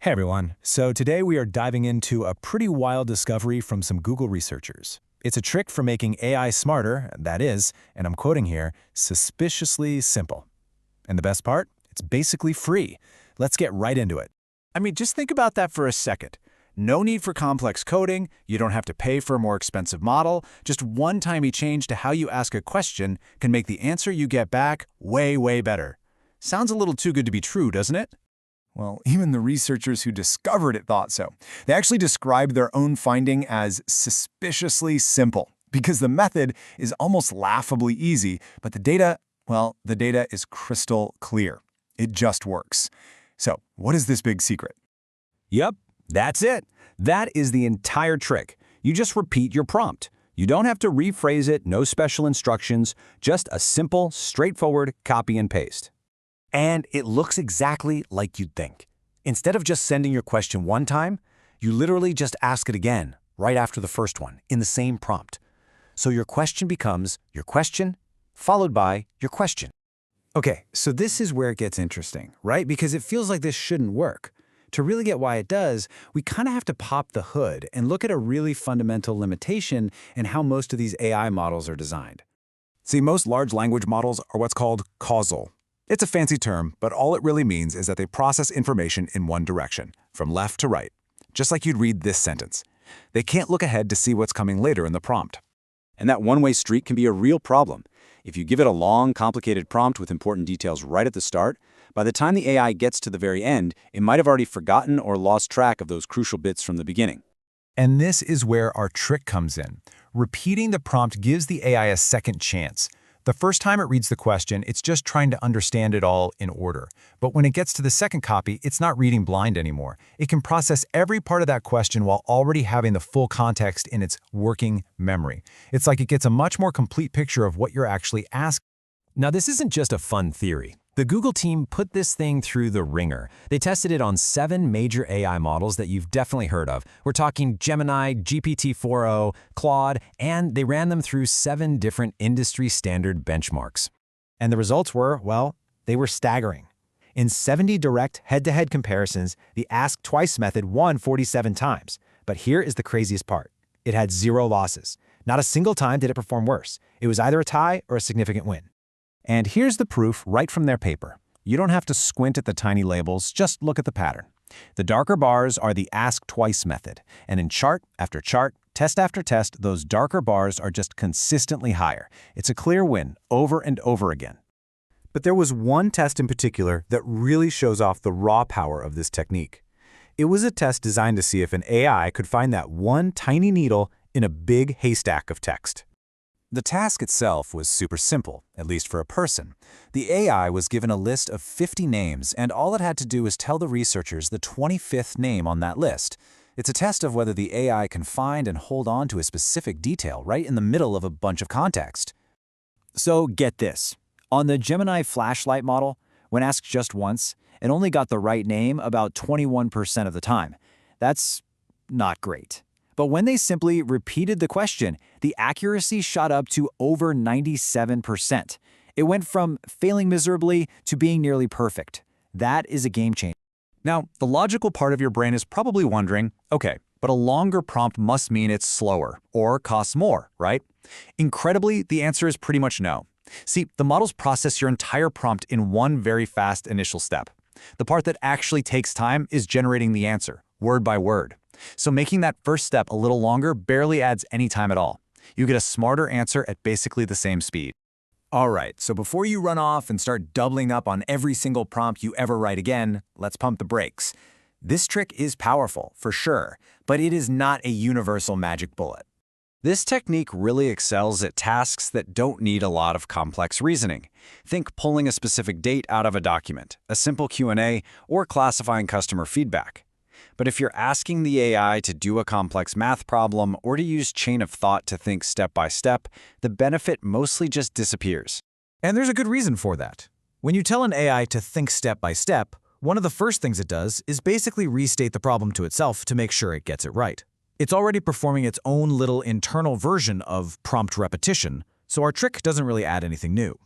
Hey everyone, so today we are diving into a pretty wild discovery from some Google researchers. It's a trick for making AI smarter, that is, and I'm quoting here, suspiciously simple. And the best part? It's basically free. Let's get right into it. Just think about that for a second. No need for complex coding, you don't have to pay for a more expensive model, just one tiny change to how you ask a question can make the answer you get back way, way better. Sounds a little too good to be true, doesn't it? Well, even the researchers who discovered it thought so. They actually described their own finding as suspiciously simple, because the method is almost laughably easy, but the data is crystal clear. It just works. So, what is this big secret? Yep, that's it. That is the entire trick. You just repeat your prompt. You don't have to rephrase it, no special instructions, just a simple, straightforward copy and paste. And it looks exactly like you'd think. Instead of just sending your question one time, you literally just ask it again, right after the first one, in the same prompt. So your question becomes your question, followed by your question. Okay, so this is where it gets interesting, right? Because it feels like this shouldn't work. To really get why it does, we kind of have to pop the hood and look at a really fundamental limitation in how most of these AI models are designed. See, most large language models are what's called causal. It's a fancy term, but all it really means is that they process information in one direction, from left to right, just like you'd read this sentence. They can't look ahead to see what's coming later in the prompt. And that one-way street can be a real problem. If you give it a long, complicated prompt with important details right at the start, by the time the AI gets to the very end, it might have already forgotten or lost track of those crucial bits from the beginning. And this is where our trick comes in. Repeating the prompt gives the AI a second chance. The first time it reads the question, it's just trying to understand it all in order. But when it gets to the second copy, it's not reading blind anymore. It can process every part of that question while already having the full context in its working memory. It's like it gets a much more complete picture of what you're actually asking. Now, this isn't just a fun theory. The Google team put this thing through the ringer. They tested it on 7 major AI models that you've definitely heard of. We're talking Gemini, GPT-4o, Claude, and they ran them through 7 different industry-standard benchmarks. And the results were, well, they were staggering. In 70 direct head-to-head comparisons, the Ask Twice method won 47 times. But here is the craziest part. It had 0 losses. Not a single time did it perform worse. It was either a tie or a significant win. And here's the proof right from their paper. You don't have to squint at the tiny labels, just look at the pattern. The darker bars are the Ask Twice method, and in chart after chart, test after test, those darker bars are just consistently higher. It's a clear win over and over again. But there was one test in particular that really shows off the raw power of this technique. It was a test designed to see if an AI could find that one tiny needle in a big haystack of text. The task itself was super simple, at least for a person. The AI was given a list of 50 names, and all it had to do was tell the researchers the 25th name on that list. It's a test of whether the AI can find and hold on to a specific detail right in the middle of a bunch of context. So get this. On the Gemini flashlight model, when asked just once, it only got the right name about 21% of the time. That's not great. But when they simply repeated the question, the accuracy shot up to over 97%. It went from failing miserably to being nearly perfect. That is a game changer. Now, the logical part of your brain is probably wondering, okay, but a longer prompt must mean it's slower or costs more, right? Incredibly, the answer is pretty much no. See, the models process your entire prompt in one very fast initial step. The part that actually takes time is generating the answer, word by word. So making that first step a little longer barely adds any time at all. You get a smarter answer at basically the same speed. All right, so before you run off and start doubling up on every single prompt you ever write again, let's pump the brakes. This trick is powerful, for sure, but it is not a universal magic bullet. This technique really excels at tasks that don't need a lot of complex reasoning. Think pulling a specific date out of a document, a simple Q&A, or classifying customer feedback. But if you're asking the AI to do a complex math problem or to use chain of thought to think step by step, the benefit mostly just disappears. And there's a good reason for that. When you tell an AI to think step by step, one of the first things it does is basically restate the problem to itself to make sure it gets it right. It's already performing its own little internal version of prompt repetition, so our trick doesn't really add anything new.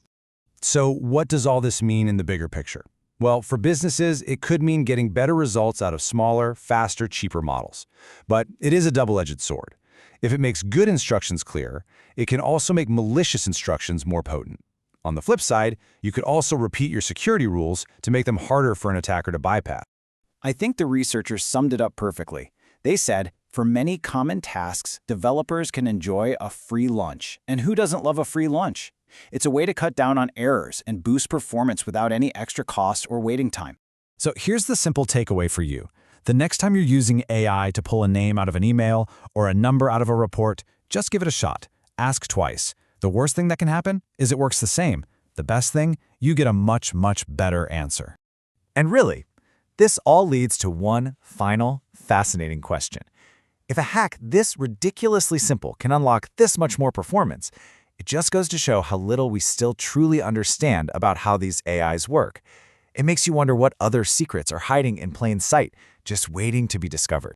So what does all this mean in the bigger picture? Well, for businesses, it could mean getting better results out of smaller, faster, cheaper models. But it is a double-edged sword. If it makes good instructions clear, it can also make malicious instructions more potent. On the flip side, you could also repeat your security rules to make them harder for an attacker to bypass. I think the researchers summed it up perfectly. They said, for many common tasks, developers can enjoy a free lunch. And who doesn't love a free lunch? It's a way to cut down on errors and boost performance without any extra cost or waiting time. So here's the simple takeaway for you. The next time you're using AI to pull a name out of an email or a number out of a report, just give it a shot. Ask twice. The worst thing that can happen is it works the same. The best thing, you get a much, much better answer. And really, this all leads to one final, fascinating question. If a hack this ridiculously simple can unlock this much more performance, it just goes to show how little we still truly understand about how these AIs work. It makes you wonder what other secrets are hiding in plain sight, just waiting to be discovered.